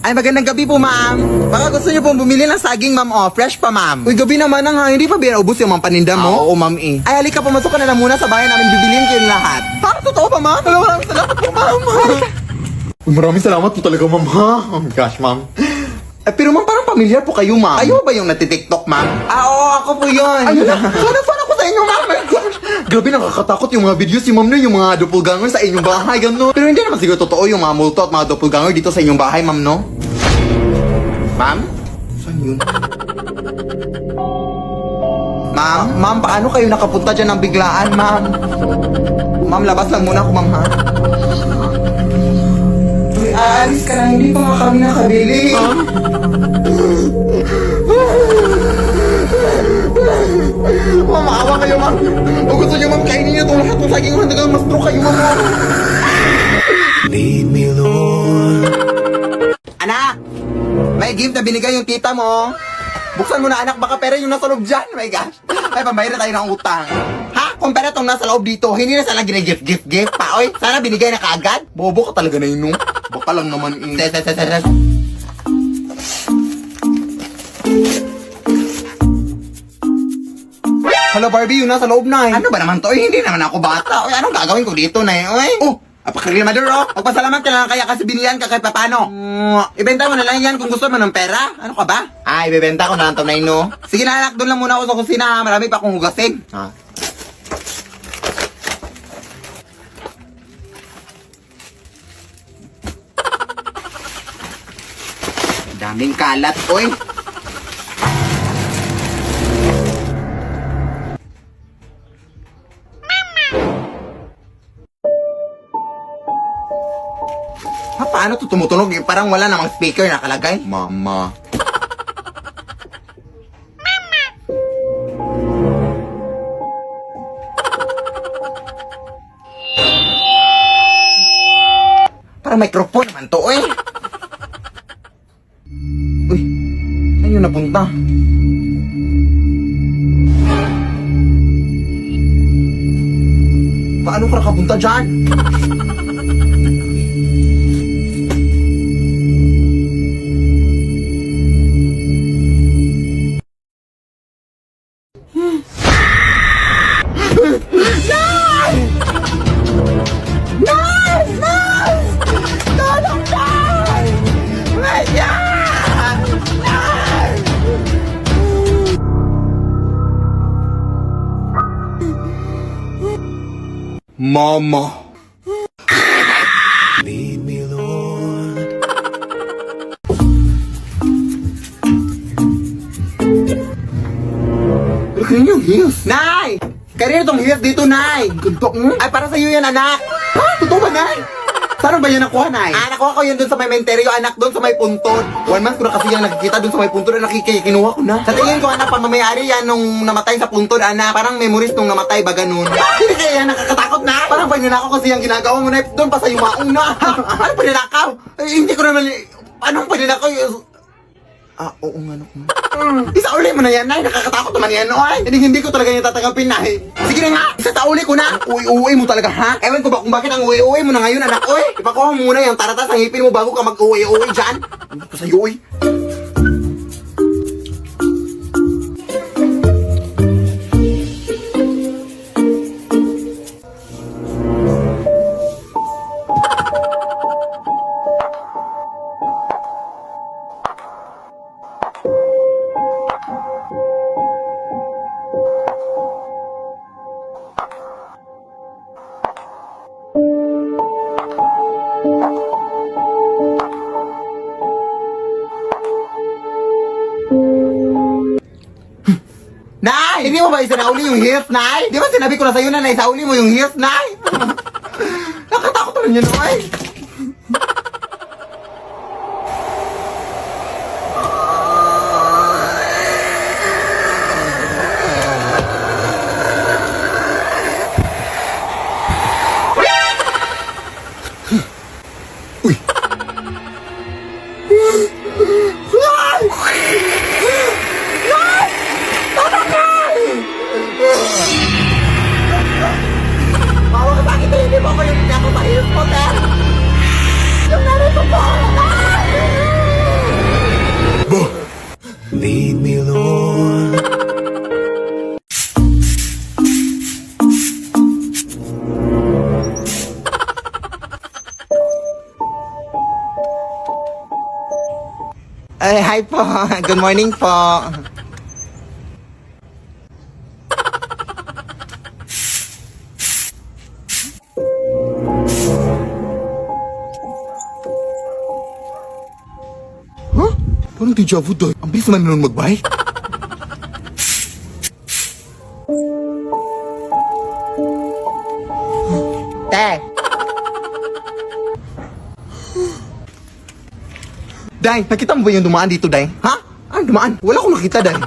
Ay, magandang gabi po, ma'am. Baka gusto niyo pong bumili ng saging, ma'am, oh. Fresh pa, ma'am. Uy, gabi naman ang hindi pa ubos yung mga paninda mo? Oo, ma'am, eh. Ay, halika, pumasok ka na lang muna sa bahay namin. Bibiliin ko yung lahat. Parang totoo pa, ma'am? Maraming salamat po, ma'am. Uy, maraming salamat po talaga, ma'am, ha? Oh my gosh, ma'am. Pero ma'am, parang pamilyar po kayo, ma'am. Kayo ba yung natitiktok, ma'am? Oo, ako po yun. Ayun na. Fan ako sa inyo, ma'am. My gosh. Grabe, nakakatakot yung mga videos si ma'am na yung mga doppelganger sa inyong bahay, gano'n. Pero hindi naman siguro totoo yung mga multo at mga doppelganger dito sa inyong bahay, ma'am, no? Ma'am? Saan yun? Ma'am, paano kayo nakapunta dyan ng biglaan, ma'am? Ma'am, labas lang muna ako, ma'am, ha? Uy, aalis ka na, hindi pa nga kami nakabili. Ma'am, maawa kayo, ma'am. O gusto niyo, ma'am, kainin niyo itong lahat ng saging hanggang mas true kayo, ma'am. Lead me, Lord. Anak! May gift na binigay yung tita mo. Buksan mo na, anak, baka pera yung nasa loob dyan. My gosh. Ay, pambayad na tayo ng utang. Ha? Kung pera tong nasa loob dito, hindi na sana gina-gift pa. Oy, sana binigay na kaagad. Bobo ka talaga na yun, no? Baka lang naman, Ses. Hello, Barbie, yun nasa loob na, eh. Ano ba naman to? Hindi naman ako bata. Oy, anong gagawin ko dito na, eh? Oy. Oh! Apakagrimador, oh. Magpasalamat ka na lang kaya kasi binilan ka kahit papano. Ibenta mo na lang yan kung gusto mo ng pera. Ano ka ba? Ay, ibebenta ko na lang to, Nay, no? Sige na, anak. Doon lang muna ako sa kusina. Marami pa akong hugasin. Ha? Daming kalat, oy. Ha, paano to tumutunog? Parang wala namang speaker nakalagay. Mama. Parang microphone naman to, eh. Uy, saan yun napunta? Paano ka nakapunta dyan? Mama. Lead me, Lord. Laki yung heels. Nay! Kanina tong heels dito, Nay. Guntok mo? Ay, para sa'yo yan, anak. Ha? Totoo ba, Nay? Saan ba yan nakuha, Nay? Ah, nakuha ko yun dun sa may menteryo, anak, dun sa may puntod. 1 month ko na kasi yan nakikita dun sa may puntod na kinuha ko na. Sa tingin ko, anak, pamamayari yan nung namatay sa puntod, anak. Parang memories nung namatay ba ganun. Hindi kaya yan nakakatakot na. Parang paninakaw kasi yung ginagawa mo, Nay. Doon pa sa yumaong na. Ha? Ano paninakaw? Eh, hindi ko naman... Anong paninakaw? Ah, oo nga, no. Isauli mo na yan, Nay. Nakakatakot naman yan, oy. Hindi ko talaga yung tatanggapin, Nay. Sige na nga, isauli ko na. Uwi mo talaga, ha? Ewan ko ba kung bakit ang uwi mo na ngayon, anak, oy. Ipakuha mo muna yung taratas ng ngipin mo bago ka mag-uwi dyan. Ano ko sa'yo, oy? Nay! Hindi mo ba isinauli yung heels, Nay? Di ba sinabi ko na sa'yo na isauli mo yung heels, Nay? Nakatakot naman yun, oy. Uy! Hindi mo ako yung pinako sa heels mo, Ter! Yung nanay ko po! Ay! Ay, hi po. Good morning po. Huh? Parang deja vu doon. Ang bilis naman nun mag-bike. Te. Day, nakita mo ba yung dumaan dito, Day? Ha? Ah, dumaan. Wala akong nakita, Day.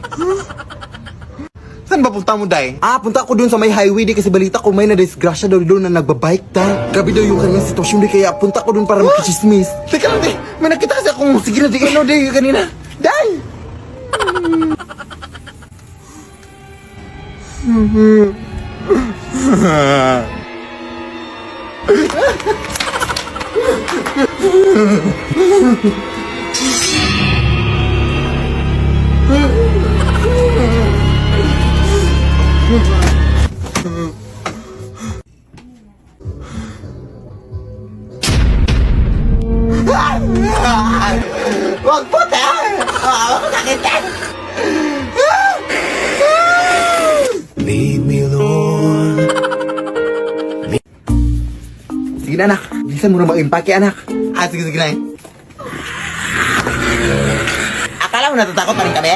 Saan ba punta mo, Day? Ah, punta ako dun sa may highway di kasi balita ko may na-disgrasya daw doon na nagbabike tayo. Grabe daw yung kanyang sitwasyon di kaya punta ko dun para makichismis. Teka lang, Day. May nakita kasi akong... Sige na, di ano di kanina. Day! Wag po, te! Wag po nakita! Leave me alone. Sige na, anak. Bilisan mo na mag-impake, anak. Ah, sige, sige, Day. Akala mo natatakot pa rin kami?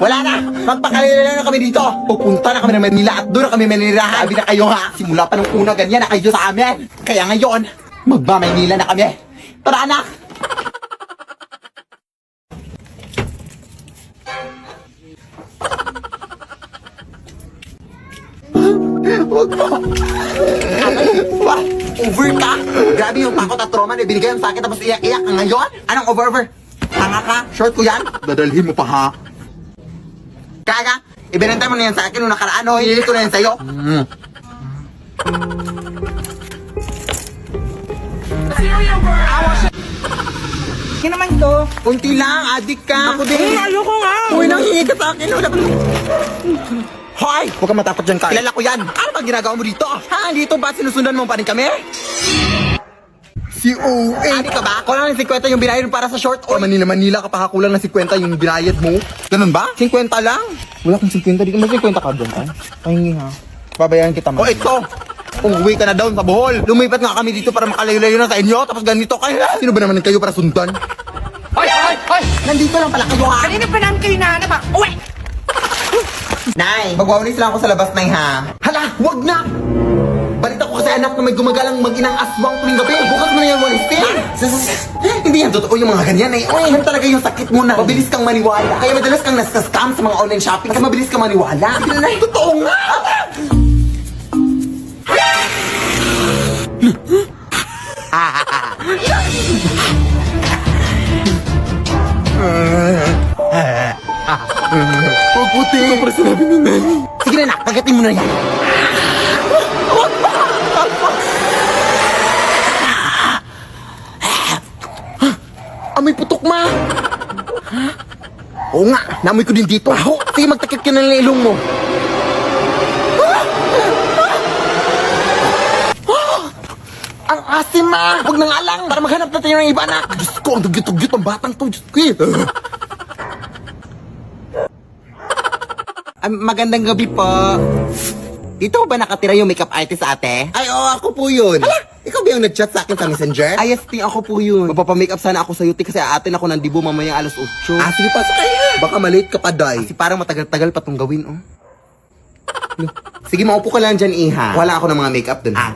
Wala na! Magpakalila na kami dito! Pupunta na kami ng Manila at doon na kami manirahan! Sabi na kayo ha! Simula pa nung una ganyan na kayo sa amin! Kaya ngayon, magma-Maynila na kami! Tara, anak! Huwag mo! What? Over ka? Grabe yung takot at trauma na ibinigay mo sa akin tapos iyak-iyak ka ngayon? Anong over? Tanga ka? Short ko yan? Dadalhin mo pa, ha? Kaga, ibinantay mo na yan sa akin nung nakaraan, o hindi ko na yan sa'yo. Yan naman to. Unti lang, adik ka. Ako din. Ayoko nga. Uy, nanghingi ka sa akin. Wala pa. Hoy! Huwag ka matakot dyan, Carl. Kilala ko yan. Ano ba ginagawa mo dito? Ha? Dito ba sinusundan mo pa rin kami? Si O.A. Adik ka ba? Kulang ng 50 yung binayad para sa short O, oil. Manila ka pa kakulang ng 50 yung binayad mo. Ganun ba? 50 lang. Wala kang 50. Di ka may 50 ka doon, ay? Pahingi, ha? Babayaran kita, O ito. Umuwi ka na doon sa Bohol. Lumipat nga kami dito para makalayo-layo na sa inyo. Tapos ganito kayo. Sino ba naman kayo para sundan? Hoy, hoy, hoy! Nandito lang pala kayo, ha? Kanina pa namin kayo nahanap ha. Uwe! Nay, magwawalis lang ako sa labas, Nay, ha? Hala, wag na! Balita ko kasi anak na may gumagalang mag-inang aswang tuwing gabi. Bukas mo na yan walisin. Hindi yan totoo yung mga ganyan, eh. Uy, yan talaga yung sakit mo na. Mabilis kang maniwala. Kaya madalas kang nasa-scam sa mga online shopping kasi mabilis kang maniwala. Sige na, Nay. Totoo nga! Huwag puti. Para sinabi ni Nanay. Sige na, nak. Kagatin mo na yan. Amoy putok, ma. Oo nga, namoy ko din dito. Sige, magtakip ka na ng ilong mo. Ang asim, ma. Huwag nang alang para maghanap natin ng iba, anak. Diyos ko, ang dugyot-dugyot ang batang to. Diyos ko, eh. Magandang gabi po. Dito ba nakatira yung makeup artist, ate? Ay, oo, ako po yun. Hala! Ikaw ba yung nag-chat sa akin sa messenger? Ay, yes, ting, ako po yun. Magpapamakeup sana ako sa yuti kasi atin ako ng dibo mamayang alas 8. Ah, sige, pasok kayo. Baka malate ka pa, Day. Kasi parang matagal-tagal pa itong gawin, oh. Sige, maupo ka lang dyan, iha. Wala ako ng mga makeup dun. Ah.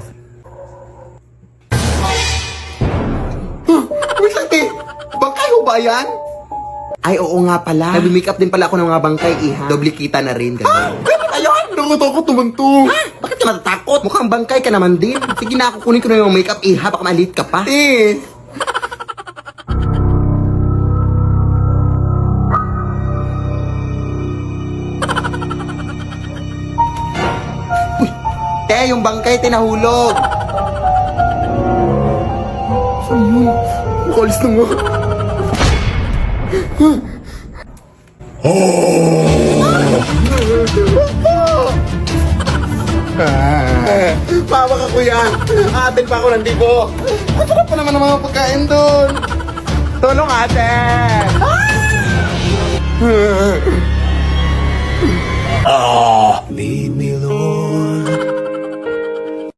Wait lang, eh. Bangkay ho ba yan? Ay, oo nga pala. Nag-makeup din pala ako ng mga bangkay, iha. Doble kita na rin, ganun. Ganun ayun! Nakutakot naman to. Bakit ka natatakot? Mukhang bangkay ka naman din. Sige na, kukunin ko na yung makeup, iha. Baka malit ka pa. Eh. Te, yung bangkay, tinahulog. Saan yun? Makalis na nga. Mama ka, kuya. Atin pa ako ng dibo. Masarap pa naman ang mga pagkain doon. Tulong ate! Lead me, Lord.